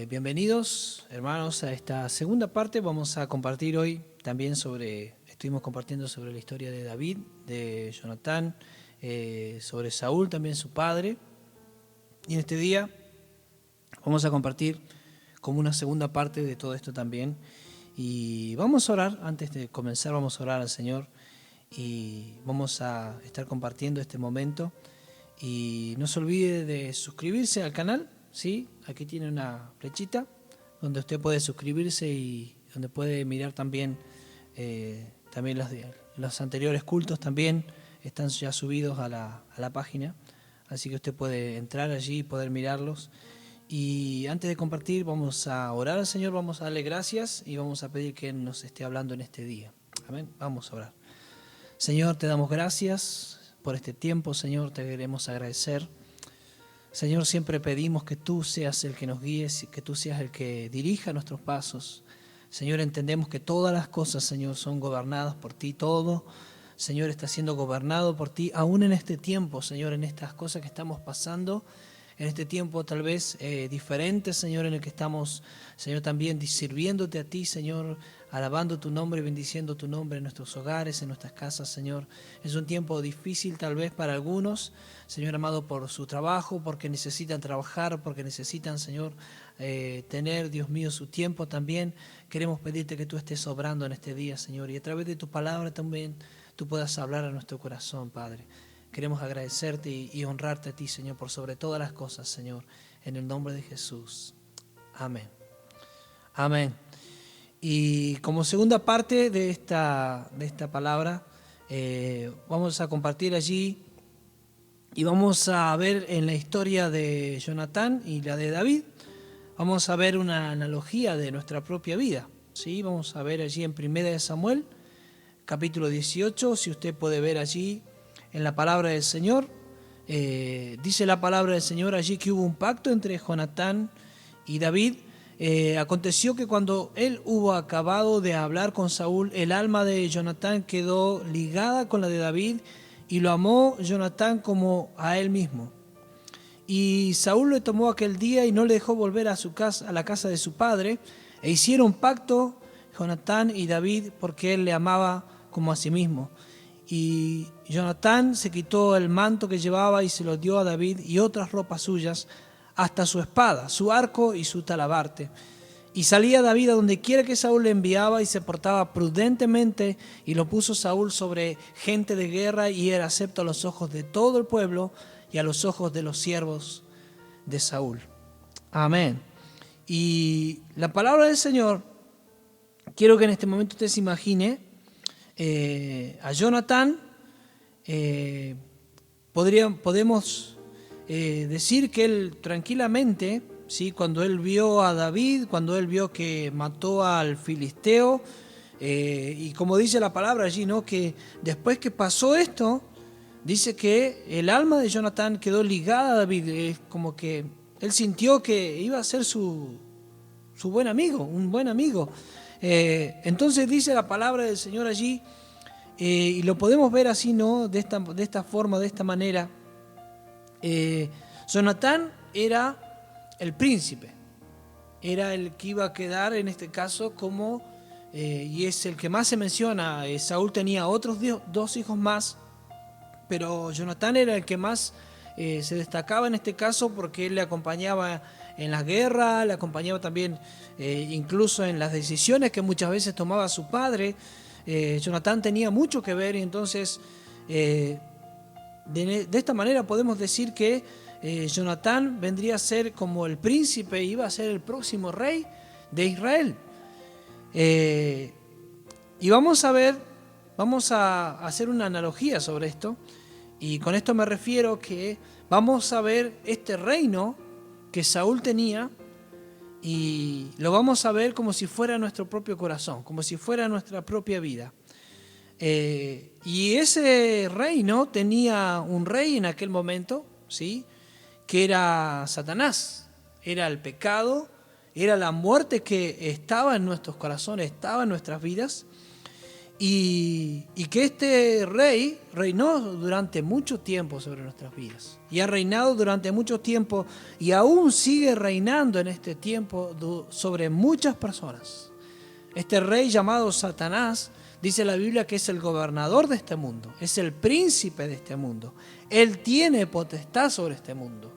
Bienvenidos, hermanos, a esta segunda parte. Vamos a compartir hoy también estuvimos compartiendo sobre la historia de David, de Jonatán, sobre Saúl, también su padre. Y en este día vamos a compartir como una segunda parte de todo esto también. Y vamos a orar, antes de comenzar vamos a orar al Señor y vamos a estar compartiendo este momento. Y no se olvide de suscribirse al canal, ¿sí? Aquí tiene una flechita donde usted puede suscribirse y donde puede mirar también, los anteriores cultos también están ya subidos a la página. Así que usted puede entrar allí y poder mirarlos. Y antes de compartir vamos a orar al Señor, vamos a darle gracias y vamos a pedir que Él nos esté hablando en este día. Amén. Vamos a orar. Señor, te damos gracias por este tiempo, Señor, te queremos agradecer. Señor, siempre pedimos que tú seas el que nos guíes, que tú seas el que dirija nuestros pasos. Señor, entendemos que todas las cosas, Señor, son gobernadas por ti. Todo, Señor, está siendo gobernado por ti, aún en este tiempo, Señor, en estas cosas que estamos pasando, en este tiempo tal vez diferente, Señor, en el que estamos, Señor, también sirviéndote a ti, Señor, alabando tu nombre y bendiciendo tu nombre en nuestros hogares, en nuestras casas, Señor. Es un tiempo difícil tal vez para algunos, Señor amado, por su trabajo, porque necesitan trabajar, porque necesitan, Señor, tener, Dios mío, su tiempo también. Queremos pedirte que tú estés obrando en este día, Señor, y a través de tu palabra también tú puedas hablar a nuestro corazón, Padre. Queremos agradecerte y honrarte a ti, Señor, por sobre todas las cosas, Señor, en el nombre de Jesús. Amén. Amén. Y como segunda parte de esta palabra, vamos a compartir allí y vamos a ver en la historia de Jonatán y la de David, vamos a ver una analogía de nuestra propia vida, ¿sí? Vamos a ver allí en 1 Samuel, capítulo 18, si usted puede ver allí en la palabra del Señor, dice la palabra del Señor allí que hubo un pacto entre Jonatán y David. Aconteció que cuando él hubo acabado de hablar con Saúl, el alma de Jonatán quedó ligada con la de David y lo amó Jonatán como a él mismo. Y Saúl le tomó aquel día y no le dejó volver a su casa, a la casa de su padre, e hicieron pacto Jonatán y David porque él le amaba como a sí mismo. Y Jonatán se quitó el manto que llevaba y se lo dio a David y otras ropas suyas, hasta su espada, su arco y su talabarte. Y salía David a donde quiera que Saúl le enviaba y se portaba prudentemente, y lo puso Saúl sobre gente de guerra y era acepto a los ojos de todo el pueblo y a los ojos de los siervos de Saúl. Amén. Y la palabra del Señor, quiero que en este momento usted se imagine a Jonatán. Podemos decir que él tranquilamente, ¿sí? Cuando él vio a David, cuando él vio que mató al filisteo, y como dice la palabra allí, ¿no? Que después que pasó esto, dice que el alma de Jonatán quedó ligada a David, como que él sintió que iba a ser su buen amigo, un buen amigo. Entonces dice la palabra del Señor allí, y lo podemos ver así, ¿no? De esta forma, de esta manera. Jonatán era el príncipe, era el que iba a quedar en este caso como, y es el que más se menciona. Saúl tenía otros dos hijos más, pero Jonatán era el que más se destacaba en este caso porque él le acompañaba en la guerra, le acompañaba también incluso en las decisiones que muchas veces tomaba su padre. Jonatán tenía mucho que ver, y entonces de esta manera podemos decir que Jonatán vendría a ser como el príncipe, iba a ser el próximo rey de Israel. Y vamos a hacer una analogía sobre esto, y con esto me refiero que vamos a ver este reino que Saúl tenía, y lo vamos a ver como si fuera nuestro propio corazón, como si fuera nuestra propia vida. Y ese reino tenía un rey en aquel momento, ¿sí? Que era Satanás, era el pecado, era la muerte que estaba en nuestros corazones, estaba en nuestras vidas. y que este rey reinó durante mucho tiempo sobre nuestras vidas. Y ha reinado durante mucho tiempo y aún sigue reinando en este tiempo sobre muchas personas. Este rey llamado Satanás, dice la Biblia que es el gobernador de este mundo, es el príncipe de este mundo. Él tiene potestad sobre este mundo.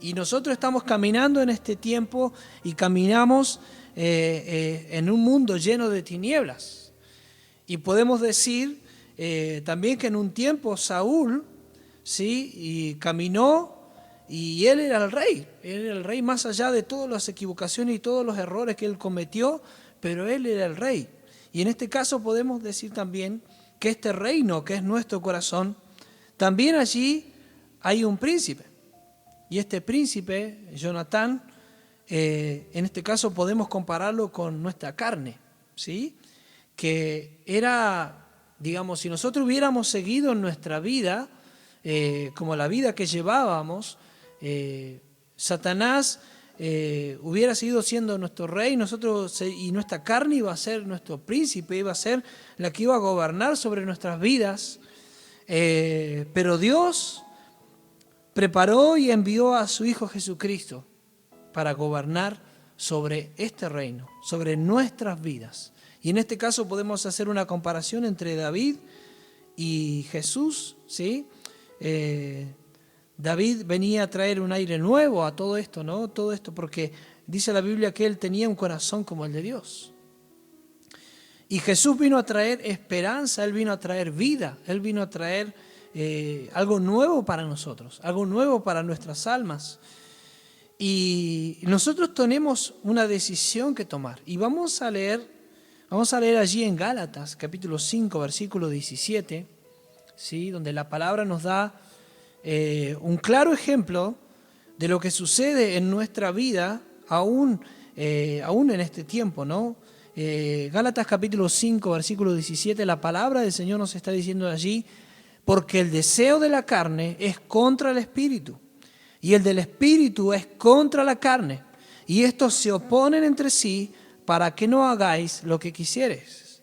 Y nosotros estamos caminando en este tiempo y caminamos en un mundo lleno de tinieblas. Y podemos decir también que en un tiempo Saúl, ¿sí?, y caminó y él era el rey más allá de todas las equivocaciones y todos los errores que él cometió, pero él era el rey. Y en este caso podemos decir también que este reino, que es nuestro corazón, también allí hay un príncipe. Y este príncipe, Jonatán, en este caso podemos compararlo con nuestra carne, ¿sí?, que era, digamos, si nosotros hubiéramos seguido en nuestra vida, como la vida que llevábamos, Satanás hubiera seguido siendo nuestro rey, y nuestra carne iba a ser nuestro príncipe, iba a ser la que iba a gobernar sobre nuestras vidas. Pero Dios preparó y envió a su Hijo Jesucristo para gobernar sobre este reino, sobre nuestras vidas. Y en este caso podemos hacer una comparación entre David y Jesús, ¿sí? David venía a traer un aire nuevo a todo esto, ¿no? Todo esto porque dice la Biblia que él tenía un corazón como el de Dios. Y Jesús vino a traer esperanza, Él vino a traer vida, Él vino a traer algo nuevo para nosotros, algo nuevo para nuestras almas. Y nosotros tenemos una decisión que tomar. Y vamos a leer allí en Gálatas, capítulo 5, versículo 17, ¿sí?, donde la palabra nos da un claro ejemplo de lo que sucede en nuestra vida, aún en este tiempo, ¿no? Gálatas capítulo 5, versículo 17, la palabra del Señor nos está diciendo allí: porque el deseo de la carne es contra el espíritu, y el del espíritu es contra la carne, y estos se oponen entre sí para que no hagáis lo que quisieres.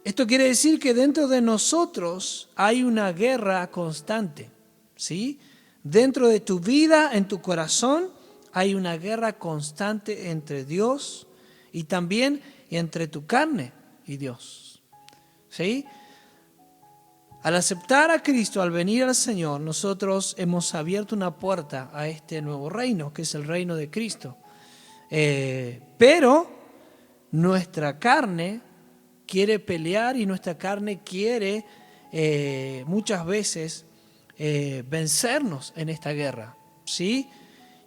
Esto quiere decir que dentro de nosotros hay una guerra constante, ¿sí? Dentro de tu vida, en tu corazón, hay una guerra constante entre Dios y también entre tu carne y Dios, ¿sí? Al aceptar a Cristo, al venir al Señor, nosotros hemos abierto una puerta a este nuevo reino, que es el reino de Cristo. Pero nuestra carne quiere pelear y nuestra carne quiere muchas veces vencernos en esta guerra, ¿sí?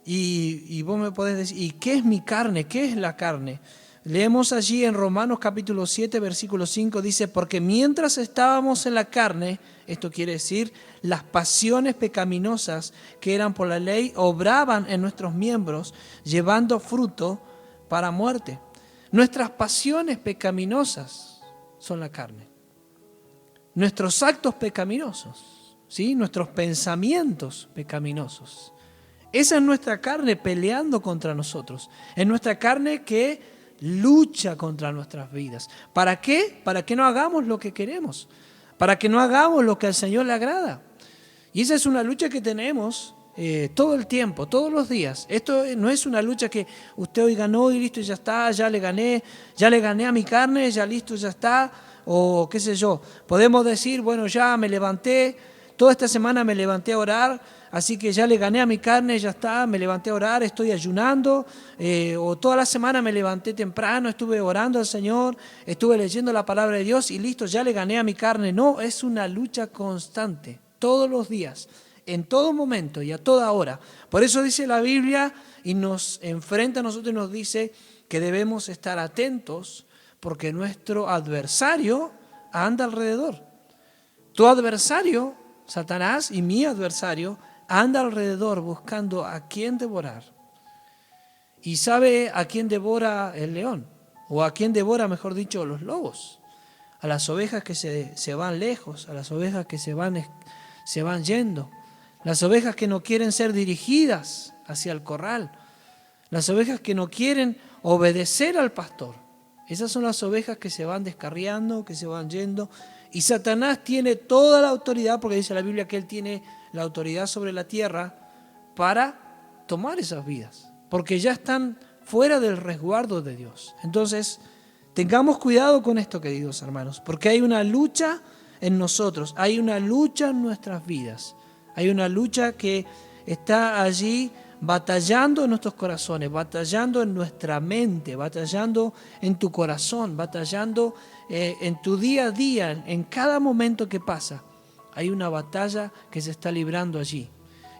Y vos me podés decir, ¿y qué es mi carne? ¿Qué es la carne? Leemos allí en Romanos capítulo 7, versículo 5, dice: porque mientras estábamos en la carne, esto quiere decir, las pasiones pecaminosas que eran por la ley obraban en nuestros miembros, llevando fruto para muerte. Nuestras pasiones pecaminosas son la carne. Nuestros actos pecaminosos, ¿sí?, nuestros pensamientos pecaminosos. Esa es nuestra carne peleando contra nosotros. Es nuestra carne que lucha contra nuestras vidas. ¿Para qué? Para que no hagamos lo que queremos. Para que no hagamos lo que al Señor le agrada. Y esa es una lucha que tenemos todo el tiempo, todos los días. Esto no es una lucha que usted hoy ganó y listo, ya está, ya le gané a mi carne, ya listo, ya está, o qué sé yo. Podemos decir, bueno, ya me levanté, toda esta semana me levanté a orar, así que ya le gané a mi carne, ya está, me levanté a orar, estoy ayunando, o toda la semana me levanté temprano, estuve orando al Señor, estuve leyendo la palabra de Dios y listo, ya le gané a mi carne. No, es una lucha constante, todos los días, en todo momento y a toda hora. Por eso dice la Biblia y nos enfrenta a nosotros y nos dice que debemos estar atentos porque nuestro adversario anda alrededor. Tu adversario, Satanás, y mi adversario, anda alrededor buscando a quién devorar. Y sabe a quién devora el león, o a quién devora, mejor dicho, los lobos. A las ovejas que se van lejos, a las ovejas que se van yendo, las ovejas que no quieren ser dirigidas hacia el corral, las ovejas que no quieren obedecer al pastor. Esas son las ovejas que se van descarriando, que se van yendo. Y Satanás tiene toda la autoridad, porque dice la Biblia que él tiene la autoridad sobre la tierra para tomar esas vidas, porque ya están fuera del resguardo de Dios. Entonces, tengamos cuidado con esto, queridos hermanos, porque hay una lucha en nosotros, hay una lucha en nuestras vidas, hay una lucha que está allí batallando en nuestros corazones, batallando en nuestra mente, batallando en tu corazón, batallando en tu día a día, en cada momento que pasa. Hay una batalla que se está librando allí.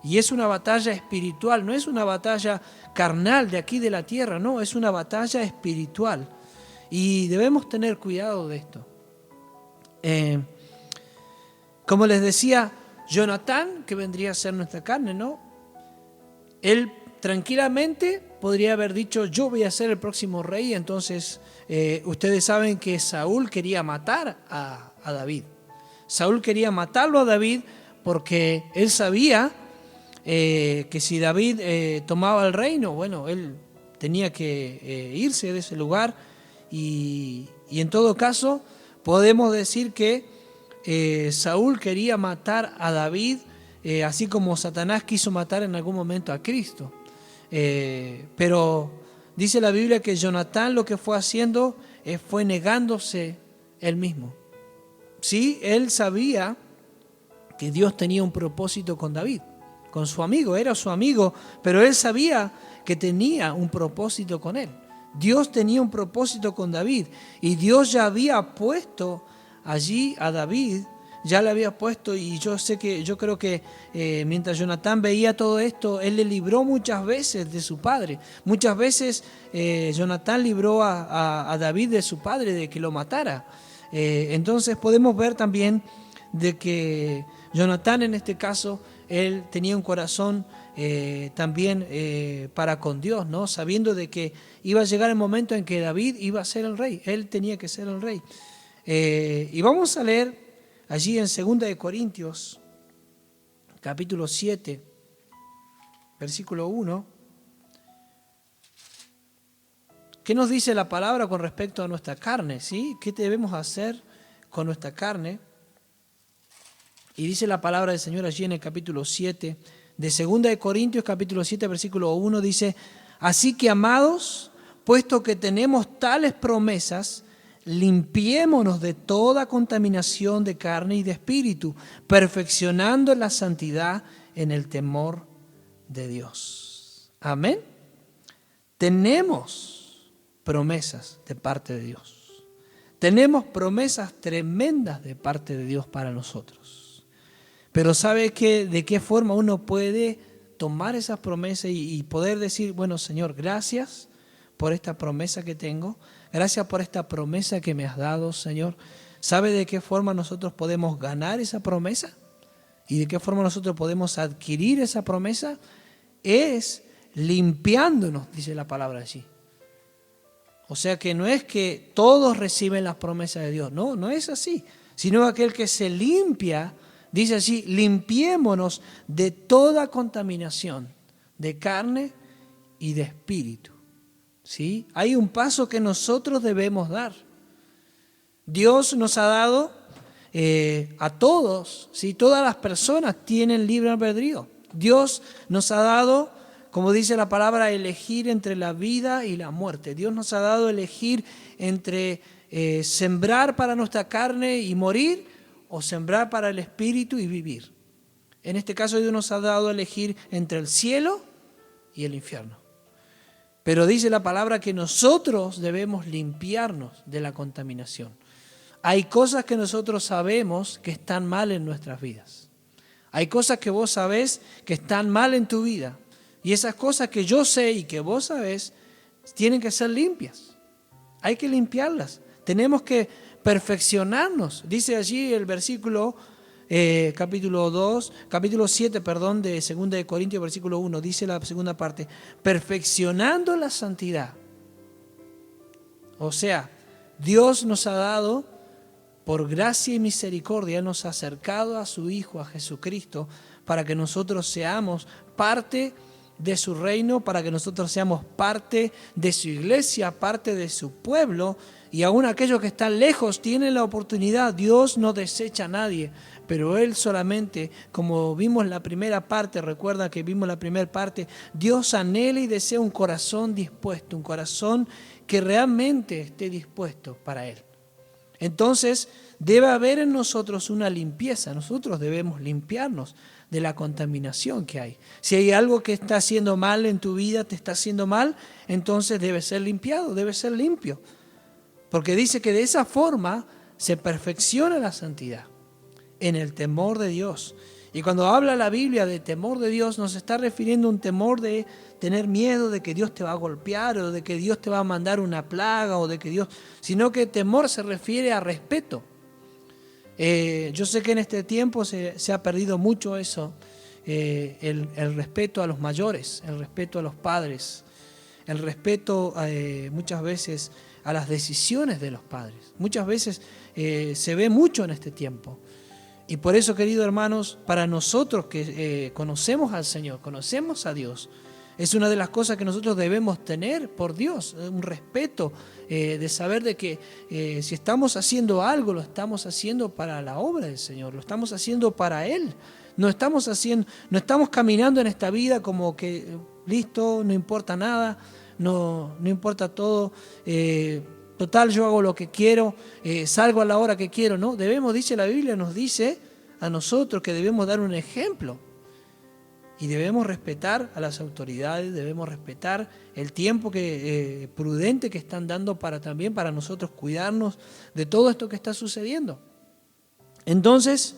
Y es una batalla espiritual, no es una batalla carnal de aquí de la tierra, no, es una batalla espiritual. Y debemos tener cuidado de esto. Como les decía, Jonatán, que vendría a ser nuestra carne, ¿no? Él tranquilamente podría haber dicho, yo voy a ser el próximo rey. Entonces, ustedes saben que Saúl quería matar a David. Saúl quería matarlo a David porque él sabía que si David tomaba el reino, bueno, él tenía que irse de ese lugar. Y en todo caso, podemos decir que Saúl quería matar a David, así como Satanás quiso matar en algún momento a Cristo. Pero dice la Biblia que Jonatán lo que fue haciendo fue negándose él mismo. Sí, él sabía que Dios tenía un propósito con David, con su amigo, era su amigo, pero él sabía que tenía un propósito con él. Dios tenía un propósito con David y Dios ya había puesto allí a David, ya le había puesto, y yo creo que mientras Jonatán veía todo esto, él le libró muchas veces de su padre. Muchas veces Jonatán libró a David de su padre, de que lo matara. Entonces podemos ver también de que Jonatán en este caso, él tenía un corazón también para con Dios, ¿no? Sabiendo de que iba a llegar el momento en que David iba a ser el rey, él tenía que ser el rey. Y vamos a leer allí en 2 de Corintios, capítulo 7, versículo 1. ¿Qué nos dice la palabra con respecto a nuestra carne? ¿Sí? ¿Qué debemos hacer con nuestra carne? Y dice la palabra del Señor allí en el capítulo 7, de 2 de Corintios, capítulo 7, versículo 1, dice: así que, amados, puesto que tenemos tales promesas, limpiémonos de toda contaminación de carne y de espíritu, perfeccionando la santidad en el temor de Dios. Amén. Tenemos promesas de parte de Dios. Tenemos promesas tremendas de parte de Dios para nosotros. Pero ¿sabe de qué forma uno puede tomar esas promesas y poder decir, bueno, Señor, gracias por esta promesa que tengo, gracias por esta promesa que me has dado, Señor? ¿Sabe de qué forma nosotros podemos ganar esa promesa? ¿Y de qué forma nosotros podemos adquirir esa promesa? Es limpiándonos, dice la palabra allí. O sea que no es que todos reciben las promesas de Dios, no es así, sino aquel que se limpia. Dice así: limpiémonos de toda contaminación de carne y de espíritu. ¿Sí? Hay un paso que nosotros debemos dar. Dios nos ha dado a todos, ¿sí? Todas las personas tienen libre albedrío. Dios nos ha dado, como dice la palabra, elegir entre la vida y la muerte. Dios nos ha dado elegir entre sembrar para nuestra carne y morir, o sembrar para el espíritu y vivir. En este caso Dios nos ha dado a elegir entre el cielo y el infierno. Pero dice la palabra que nosotros debemos limpiarnos de la contaminación. Hay cosas que nosotros sabemos que están mal en nuestras vidas. Hay cosas que vos sabés que están mal en tu vida. Y esas cosas que yo sé y que vos sabés tienen que ser limpias. Hay que limpiarlas. Tenemos que perfeccionarnos. Dice allí el versículo capítulo 7, de 2 de Corintios, versículo 1, dice la segunda parte: perfeccionando la santidad. O sea, Dios nos ha dado, por gracia y misericordia, nos ha acercado a su Hijo, a Jesucristo, para que nosotros seamos parte de su reino, para que nosotros seamos parte de su iglesia, parte de su pueblo, y aún aquellos que están lejos tienen la oportunidad. Dios no desecha a nadie, pero Él solamente, como vimos la primera parte, recuerda que vimos la primera parte, Dios anhela y desea un corazón dispuesto, un corazón que realmente esté dispuesto para Él. Entonces, debe haber en nosotros una limpieza. Nosotros debemos limpiarnos de la contaminación que hay. Si hay algo que está haciendo mal en tu vida, te está haciendo mal, entonces debe ser limpiado, debe ser limpio. Porque dice que de esa forma se perfecciona la santidad, en el temor de Dios. Y cuando habla la Biblia de temor de Dios, no se está refiriendo a un temor de tener miedo de que Dios te va a golpear o de que Dios te va a mandar una plaga o de que Dios, sino que temor se refiere a respeto. Yo sé que en este tiempo se ha perdido mucho eso, el respeto a los mayores, el respeto a los padres, el respeto muchas veces a las decisiones de los padres. Muchas veces se ve mucho en este tiempo. Y por eso, queridos hermanos, para nosotros que conocemos al Señor, conocemos a Dios, es una de las cosas que nosotros debemos tener por Dios, un respeto de saber de que si estamos haciendo algo, lo estamos haciendo para la obra del Señor, lo estamos haciendo para Él. No estamos caminando en esta vida como que listo, no importa nada, no importa todo. Total, yo hago lo que quiero, salgo a la hora que quiero, ¿no? Debemos, dice la Biblia, nos dice a nosotros que debemos dar un ejemplo. Y debemos respetar a las autoridades, debemos respetar el tiempo prudente que están dando también para nosotros cuidarnos de todo esto que está sucediendo. Entonces,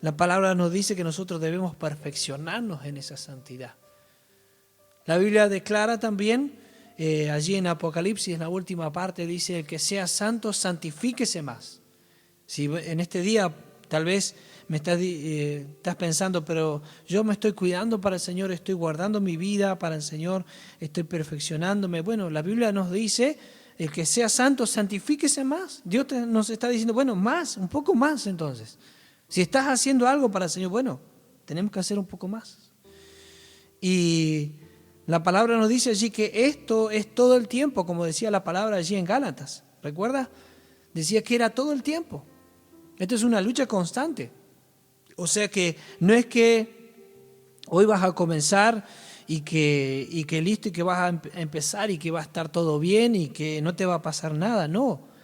la palabra nos dice que nosotros debemos perfeccionarnos en esa santidad. La Biblia declara también, allí en Apocalipsis, en la última parte, dice: el que sea santo, santifíquese más. Si en este día tal vez estás pensando, pero yo me estoy cuidando para el Señor, estoy guardando mi vida para el Señor, estoy perfeccionándome. Bueno, la Biblia nos dice: el que sea santo, santifíquese más. Dios nos está diciendo, bueno, más, un poco más entonces. Si estás haciendo algo para el Señor, bueno, tenemos que hacer un poco más. Y la palabra nos dice allí que esto es todo el tiempo, como decía la palabra allí en Gálatas. ¿Recuerda? Decía que era todo el tiempo. Esto es una lucha constante. O sea que no es que hoy vas a comenzar y que listo y que vas a empezar y que va a estar todo bien y que no te va a pasar nada. No.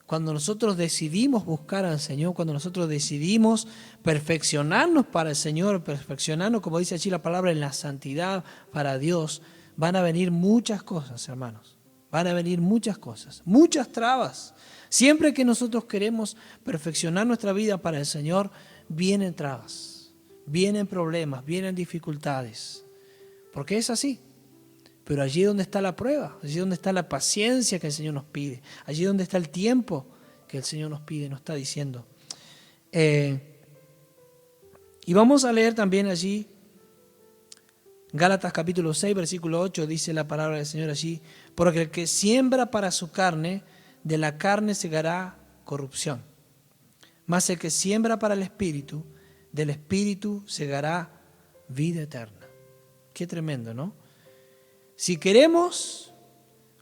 Cuando nosotros decidimos buscar al Señor, cuando nosotros decidimos perfeccionarnos para el Señor, perfeccionarnos, como dice allí la palabra, en la santidad para Dios, van a venir muchas cosas, hermanos. Van a venir muchas cosas, muchas trabas. Siempre que nosotros queremos perfeccionar nuestra vida para el Señor, vienen trabas, vienen problemas, vienen dificultades. Porque es así. Pero allí donde está la prueba, allí donde está la paciencia que el Señor nos pide, allí donde está el tiempo que el Señor nos pide, nos está diciendo. Y vamos a leer también allí, Gálatas capítulo 6, versículo 8, dice la palabra del Señor allí: porque el que siembra para su carne, de la carne segará corrupción. Mas el que siembra para el Espíritu, del Espíritu segará vida eterna. Qué tremendo, ¿no? Si queremos,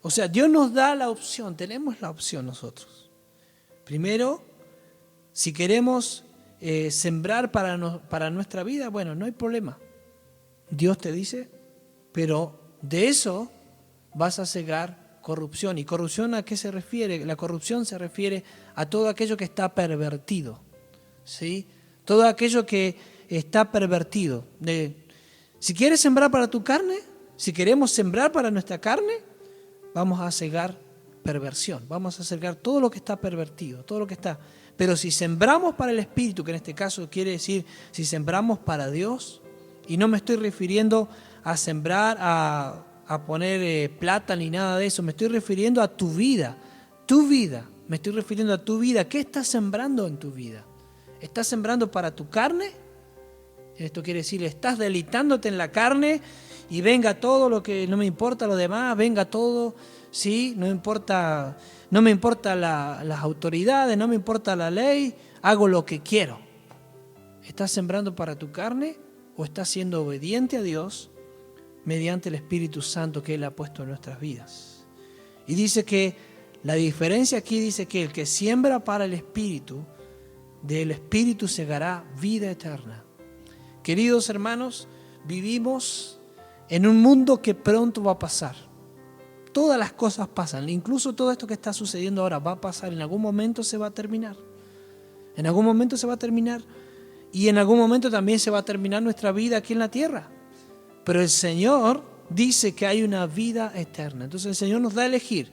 o sea, Dios nos da la opción, tenemos la opción nosotros. Primero, si queremos sembrar para nuestra vida, bueno, no hay problema. Dios te dice, pero de eso vas a cegar corrupción. ¿Y corrupción a qué se refiere? La corrupción se refiere a todo aquello que está pervertido, ¿sí? Todo aquello que está pervertido. Si quieres sembrar para tu carne, si queremos sembrar para nuestra carne, vamos a cegar perversión, vamos a cegar todo lo que está pervertido, todo lo que está. Pero si sembramos para el Espíritu, que en este caso quiere decir si sembramos para Dios, y no me estoy refiriendo a sembrar, a poner plata ni nada de eso, me estoy refiriendo a tu vida, me estoy refiriendo a tu vida. ¿Qué estás sembrando en tu vida? ¿Estás sembrando para tu carne? Esto quiere decir, estás deleitándote en la carne y venga todo lo que, no me importa lo demás, venga todo, ¿sí? No me importa las autoridades, no me importa la ley, hago lo que quiero. ¿Estás sembrando para tu carne o estás siendo obediente a Dios mediante el Espíritu Santo que Él ha puesto en nuestras vidas. Y dice que la diferencia aquí dice que el que siembra para el Espíritu, del Espíritu segará vida eterna. Queridos hermanos, vivimos en un mundo que pronto va a pasar. Todas las cosas pasan, incluso todo esto que está sucediendo ahora va a pasar, en algún momento se va a terminar. En algún momento se va a terminar y en algún momento también se va a terminar nuestra vida aquí en la tierra. Pero el Señor dice que hay una vida eterna. Entonces el Señor nos da a elegir.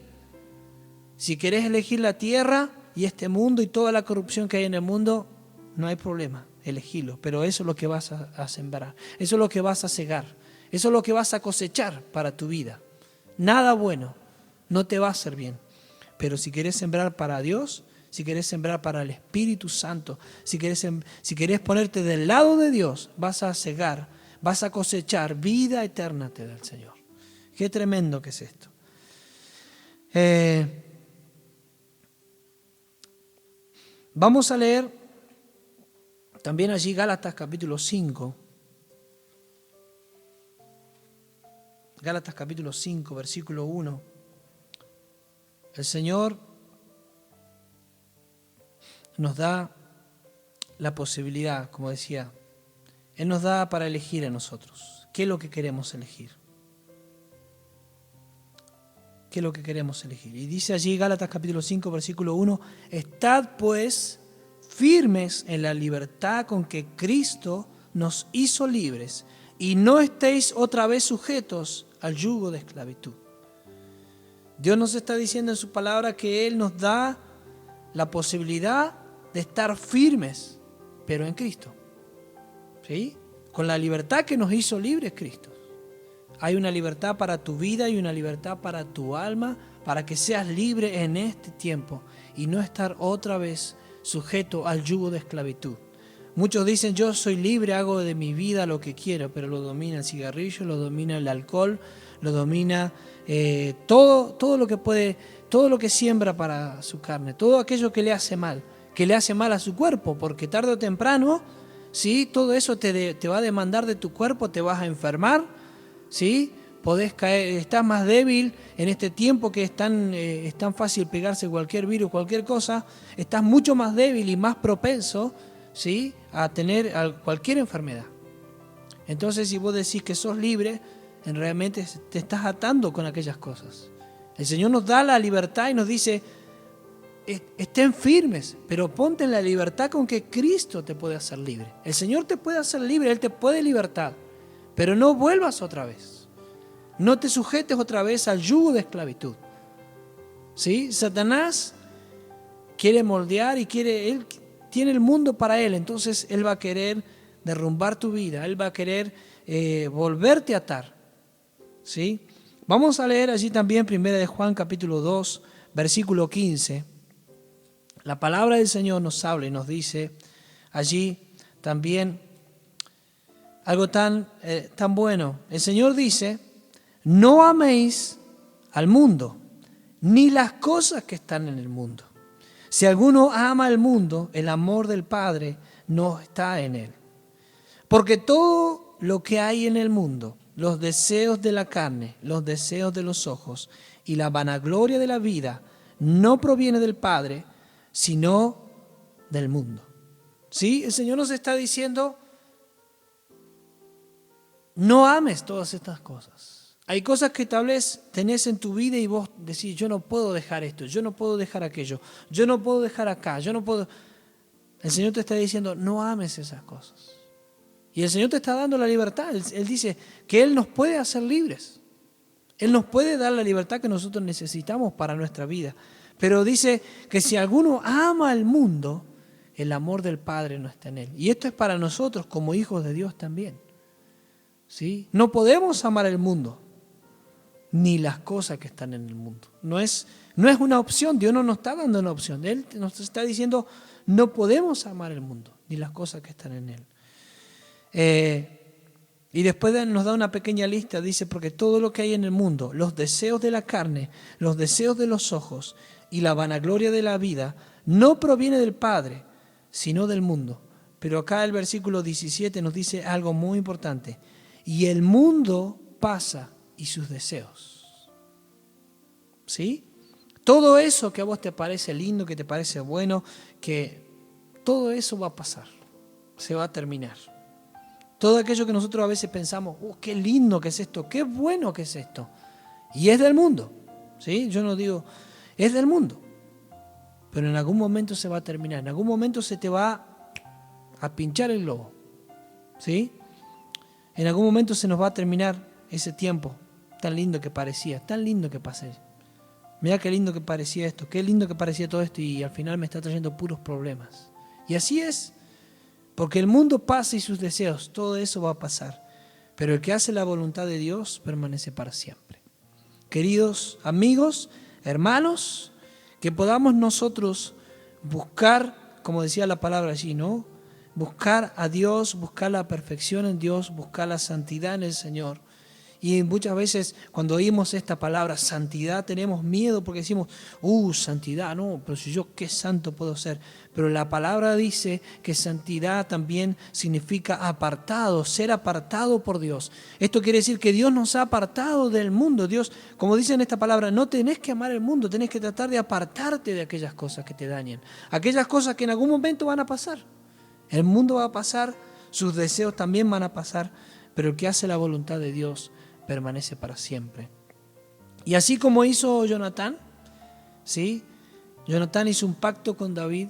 Si querés elegir la tierra y este mundo y toda la corrupción que hay en el mundo, no hay problema, elegilo. Pero eso es lo que vas a sembrar, eso es lo que vas a cegar, eso es lo que vas a cosechar para tu vida. Nada bueno no te va a hacer bien. Pero si querés sembrar para Dios, si querés sembrar para el Espíritu Santo, si querés ponerte del lado de Dios, vas a cegar, vas a cosechar vida eterna te da el Señor. Qué tremendo que es esto. Vamos a leer también allí Gálatas capítulo 5. Gálatas capítulo 5, versículo 1. El Señor nos da la posibilidad, como decía, Él nos da para elegir a nosotros. ¿Qué es lo que queremos elegir? ¿Qué es lo que queremos elegir? Y dice allí Gálatas capítulo 5, versículo 1, estad pues firmes en la libertad con que Cristo nos hizo libres y no estéis otra vez sujetos al yugo de esclavitud. Dios nos está diciendo en su palabra que Él nos da la posibilidad de estar firmes, pero en Cristo. ¿Sí? Con la libertad que nos hizo libres Cristo. Hay una libertad para tu vida y una libertad para tu alma, para que seas libre en este tiempo y no estar otra vez sujeto al yugo de esclavitud. Muchos dicen, yo soy libre, hago de mi vida lo que quiero, pero lo domina el cigarrillo, lo domina el alcohol, lo domina todo lo que puede, todo lo que siembra para su carne, todo aquello que le hace mal a su cuerpo, porque tarde o temprano, ¿sí? Todo eso te va a demandar de tu cuerpo, te vas a enfermar, ¿sí? Podés caer, estás más débil en este tiempo que es tan fácil pegarse cualquier virus, cualquier cosa, estás mucho más débil y más propenso, ¿sí? A tener cualquier enfermedad. Entonces, si vos decís que sos libre, realmente te estás atando con aquellas cosas. El Señor nos da la libertad y nos dice, estén firmes, pero ponte en la libertad con que Cristo te puede hacer libre. El Señor te puede hacer libre, Él te puede libertar, pero no vuelvas otra vez. No te sujetes otra vez al yugo de esclavitud. ¿Sí? Satanás quiere moldear y él tiene el mundo para él, entonces él va a querer derrumbar tu vida, él va a querer volverte a atar. ¿Sí? Vamos a leer allí también 1 de Juan capítulo 2, versículo 15. La palabra del Señor nos habla y nos dice allí también algo tan bueno. El Señor dice, no améis al mundo, ni las cosas que están en el mundo. Si alguno ama al mundo, el amor del Padre no está en él. Porque todo lo que hay en el mundo, los deseos de la carne, los deseos de los ojos y la vanagloria de la vida, no proviene del Padre, sino del mundo. ¿Sí? El Señor nos está diciendo, no ames todas estas cosas. Hay cosas que tal vez tenés en tu vida y vos decís, yo no puedo dejar esto, yo no puedo dejar aquello, yo no puedo dejar acá, yo no puedo. El Señor te está diciendo, no ames esas cosas. Y el Señor te está dando la libertad. Él dice que Él nos puede hacer libres. Él nos puede dar la libertad que nosotros necesitamos para nuestra vida. Pero dice que si alguno ama al mundo, el amor del Padre no está en él. Y esto es para nosotros como hijos de Dios también. ¿Sí? No podemos amar el mundo, ni las cosas que están en el mundo. No es una opción, Dios no nos está dando una opción. Él nos está diciendo, no podemos amar el mundo, ni las cosas que están en él. Y después nos da una pequeña lista, dice, porque todo lo que hay en el mundo, los deseos de la carne, los deseos de los ojos y la vanagloria de la vida, no proviene del Padre, sino del mundo. Pero acá el versículo 17 nos dice algo muy importante. Y el mundo pasa y sus deseos. ¿Sí? Todo eso que a vos te parece lindo, que te parece bueno, que todo eso va a pasar, se va a terminar. Todo aquello que nosotros a veces pensamos, qué lindo que es esto, qué bueno que es esto. Y es del mundo, ¿sí? Yo no digo, es del mundo. Pero en algún momento se va a terminar, en algún momento se te va a pinchar el globo, ¿sí? En algún momento se nos va a terminar ese tiempo tan lindo que parecía, tan lindo que pasé. Mirá qué lindo que parecía esto, qué lindo que parecía todo esto y al final me está trayendo puros problemas. Y así es, porque el mundo pasa y sus deseos, todo eso va a pasar. Pero el que hace la voluntad de Dios permanece para siempre. Queridos amigos, hermanos, que podamos nosotros buscar, como decía la palabra allí, ¿no? Buscar a Dios, buscar la perfección en Dios, buscar la santidad en el Señor. Y muchas veces cuando oímos esta palabra santidad tenemos miedo porque decimos, santidad, no, pero si yo qué santo puedo ser. Pero la palabra dice que santidad también significa apartado, ser apartado por Dios. Esto quiere decir que Dios nos ha apartado del mundo. Dios, como dice en esta palabra, no tenés que amar el mundo, tenés que tratar de apartarte de aquellas cosas que te dañen. Aquellas cosas que en algún momento van a pasar. El mundo va a pasar, sus deseos también van a pasar, pero el que hace la voluntad de Dios permanece para siempre. Y así como hizo Jonatán, ¿sí? Jonatán hizo un pacto con David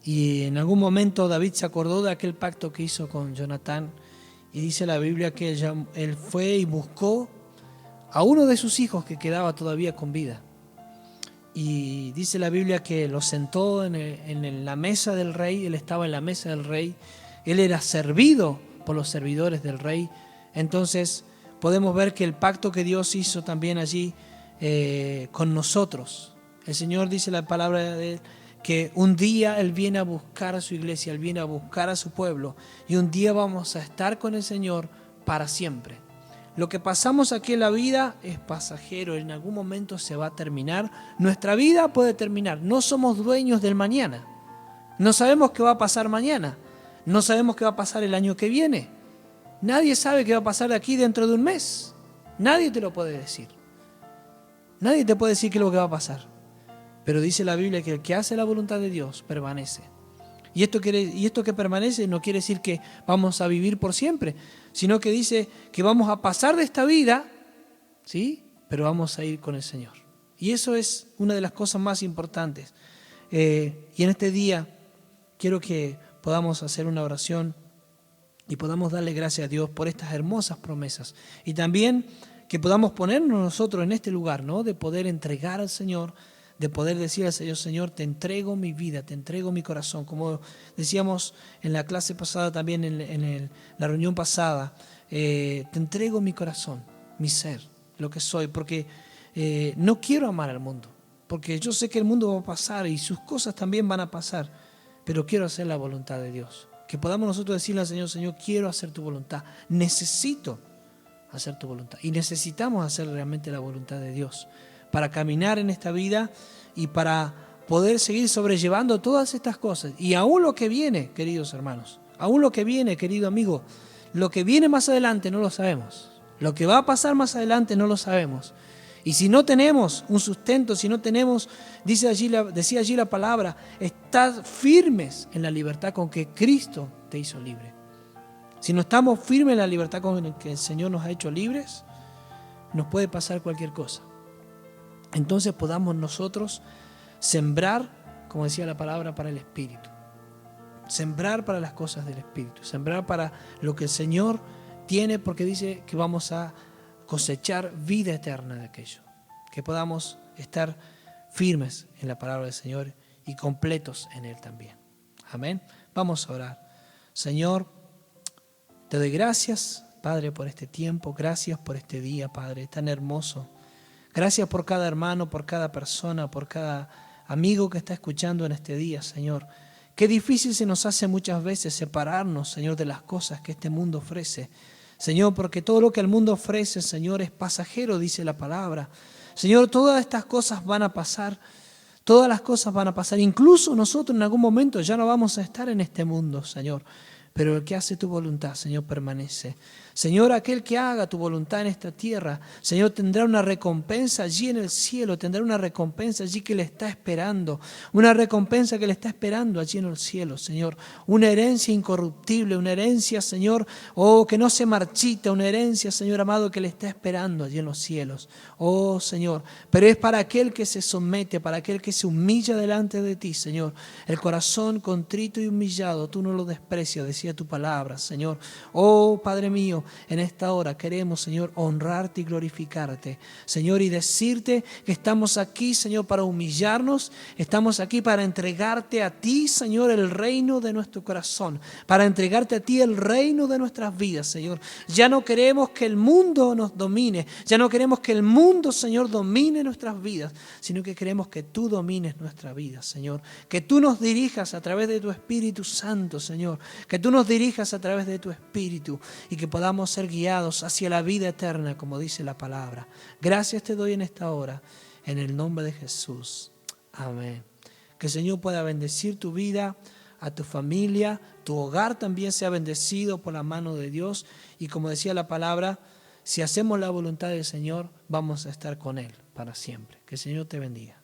y en algún momento David se acordó de aquel pacto que hizo con Jonatán y dice la Biblia que él fue y buscó a uno de sus hijos que quedaba todavía con vida. Y dice la Biblia que lo sentó en la mesa del rey, él estaba en la mesa del rey, él era servido por los servidores del rey. Entonces podemos ver que el pacto que Dios hizo también allí con nosotros. El Señor dice la palabra de él, que un día Él viene a buscar a su iglesia, Él viene a buscar a su pueblo y un día vamos a estar con el Señor para siempre. Lo que pasamos aquí en la vida es pasajero, en algún momento se va a terminar. Nuestra vida puede terminar, no somos dueños del mañana. No sabemos qué va a pasar mañana, no sabemos qué va a pasar el año que viene. Nadie sabe qué va a pasar de aquí dentro de un mes. Nadie te lo puede decir. Nadie te puede decir qué es lo que va a pasar. Pero dice la Biblia que el que hace la voluntad de Dios permanece. Y esto que permanece no quiere decir que vamos a vivir por siempre, sino que dice que vamos a pasar de esta vida, ¿sí? Pero vamos a ir con el Señor. Y eso es una de las cosas más importantes. Y en este día quiero que podamos hacer una oración y podamos darle gracias a Dios por estas hermosas promesas. Y también que podamos ponernos nosotros en este lugar, ¿no? De poder entregar al Señor, de poder decir al Señor, Señor, te entrego mi vida, te entrego mi corazón. Como decíamos en la clase pasada, también en la reunión pasada, te entrego mi corazón, mi ser, lo que soy, porque no quiero amar al mundo, porque yo sé que el mundo va a pasar y sus cosas también van a pasar, pero quiero hacer la voluntad de Dios. Que podamos nosotros decirle al Señor, Señor, quiero hacer tu voluntad, necesito hacer tu voluntad. Y necesitamos hacer realmente la voluntad de Dios para caminar en esta vida y para poder seguir sobrellevando todas estas cosas. Y aún lo que viene, queridos hermanos, aún lo que viene, querido amigo, lo que viene más adelante no lo sabemos. Lo que va a pasar más adelante no lo sabemos. Y si no tenemos un sustento, si no tenemos, decía allí la palabra, estad firmes en la libertad con que Cristo te hizo libre. Si no estamos firmes en la libertad con que el Señor nos ha hecho libres, nos puede pasar cualquier cosa. Entonces podamos nosotros sembrar, como decía la palabra, para el Espíritu. Sembrar para las cosas del Espíritu. Sembrar para lo que el Señor tiene, porque dice que vamos a cosechar vida eterna de aquello. Que podamos estar firmes en la palabra del Señor y completos en Él también. Amén. Vamos a orar. Señor, te doy gracias, Padre, por este tiempo. Gracias por este día, Padre, tan hermoso. Gracias por cada hermano, por cada persona, por cada amigo que está escuchando en este día, Señor. Qué difícil se nos hace muchas veces separarnos, Señor, de las cosas que este mundo ofrece. Señor, porque todo lo que el mundo ofrece, Señor, es pasajero, dice la palabra. Señor, todas estas cosas van a pasar, todas las cosas van a pasar. Incluso nosotros en algún momento ya no vamos a estar en este mundo, Señor. pero el que hace tu voluntad, Señor, permanece. Señor, aquel que haga tu voluntad en esta tierra, Señor, tendrá una recompensa allí en el cielo, tendrá una recompensa allí que le está esperando, una recompensa que le está esperando allí en el cielo, Señor. Una herencia incorruptible, una herencia, Señor, que no se marchita, una herencia, Señor amado, que le está esperando allí en los cielos. Oh, Señor, pero es para aquel que se somete, para aquel que se humilla delante de ti, Señor. El corazón contrito y humillado, tú no lo desprecias, decía tu palabra, Señor. Oh, Padre mío, en esta hora queremos, Señor, honrarte y glorificarte, Señor, y decirte que estamos aquí, Señor, para humillarnos, estamos aquí para entregarte a ti, Señor, el reino de nuestro corazón, para entregarte a ti el reino de nuestras vidas, Señor. Ya no queremos que el mundo nos domine, ya no queremos que el mundo, Señor, domine nuestras vidas, sino que queremos que tú domines nuestra vida, Señor, que tú nos dirijas a través de tu Espíritu Santo, Señor, que tú nos dirijas a través de tu Espíritu y que podamos ser guiados hacia la vida eterna, como dice la palabra. Gracias te doy en esta hora, en el nombre de Jesús. Amén. Que el Señor pueda bendecir tu vida, a tu familia, tu hogar también sea bendecido por la mano de Dios. Y como decía la palabra, si hacemos la voluntad del Señor, vamos a estar con Él para siempre. Que el Señor te bendiga.